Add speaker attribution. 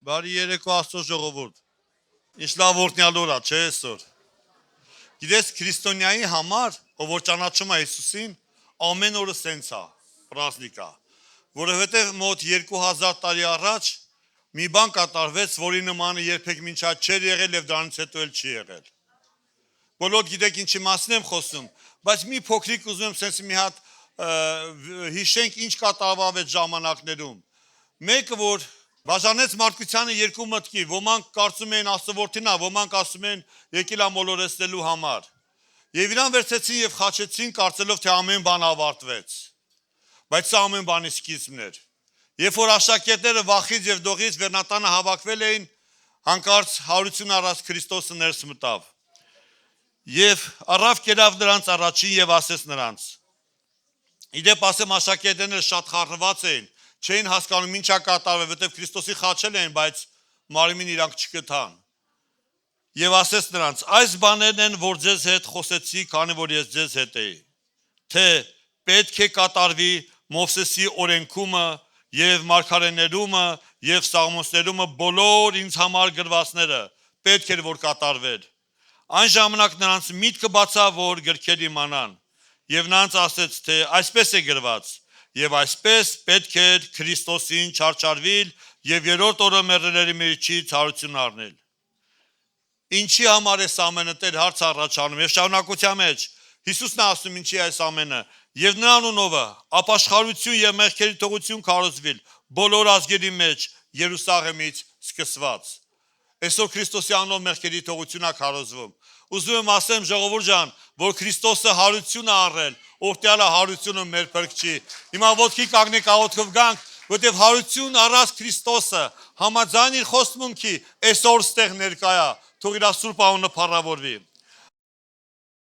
Speaker 1: Բարի երեկո Աստծո ժողովուրդ։ Ինչ լավ օրհնյալ օր է, չէ՞ այսօր։ Գիտես, քրիստոնյայի համար, ով որ ճանաչում է Հիսուսին, ամեն օրը սենց է, պրազնիկ է, որովհետև մոտ 2000 տարի առաջ մի բան կատարվեց, որի նմանը երբեք մինչ այդ չէր եղել եւ դրանից հետո էլ չի եղել։ Բոլոր գիտեք ինչի մասին եմ խոսում, բայց մի փոքրիկ ուզում եմ սենց մի հատ հիշենք ինչ կատարվավ այդ ժամանակներում։ Մեկը որ բաժանեց մարդկությանը երկու մտքի, ոմանք կարծում էին Աստծո, ոմանք ասում են եկել է մոլորեցնելու համար։ Եվ իրան վերցեցին եւ խաչեցին, կարծելով թե ամեն բան ավարտվեց։ Բայց սա ամեն բանի սկիզբն էր։ Երբ որ աշակերտները վախից եւ դողից վերնատանը հավաքվել էին, հանկարծ հարություն առած Քրիստոսը ներս մտավ։ Եվ առավ կերավ նրանց առաջին եւ ասեց նրանց. Իդեպ ասեմ աշակերտները շատ խառնված էին, չէին հասկանում ինչա կատարվել, որտեղ Քրիստոսի խաչել էին, բայց մարմին իրանք չգտան։ Եվ ասեց նրանց. այս բաներն են, որ ձեզ հետ խոսեցի, քանի որ ես ձեզ հետ էի, թե պետք է կատարվի Մովսեսի օրենքումը եւ մարգարեներումը եւ սաղմոսներումը բոլոր ինձ համար գրվածները պետք էր որ կատարվեր։ Այն ժամանակ նրանց միտքը բացավ, որ գրքեր իմանան, եւ նրանց ասեց, թե այսպես է գրված, եւ այսպես պետք է Քրիստոսին չարչարվիլ եւ երրորդ օրը մեռելների միջից հարություն առնել։ Ինչի համար է ամենը Տեր հարց առաջանում եւ շարունակության մեջ Հիսուսն է ասում ինչի այս ամենը եւ նրա անունովը ապաշխարություն եւ մեղքերի թողություն քարոզվիլ բոլոր ազգերի մեջ Երուսաղեմից սկսված։ Այսօր Քրիստոսի անունով մեղքերի թողություն է քարոզվում։ Ուզում եմ ասեմ ժողովուրդ ջան, որ Քրիստոսը հարություն է առել, օրտյալը հարությունը մեր փրկչի։ Հիմա ոտքի կանգնեք աղոթքով գանք, որտեղ հարություն առած Քրիստոսը համաձայն իր խոստմունքի այսօր ստեղ ներկա է, թող իր սուրբ անունը փառավորվի։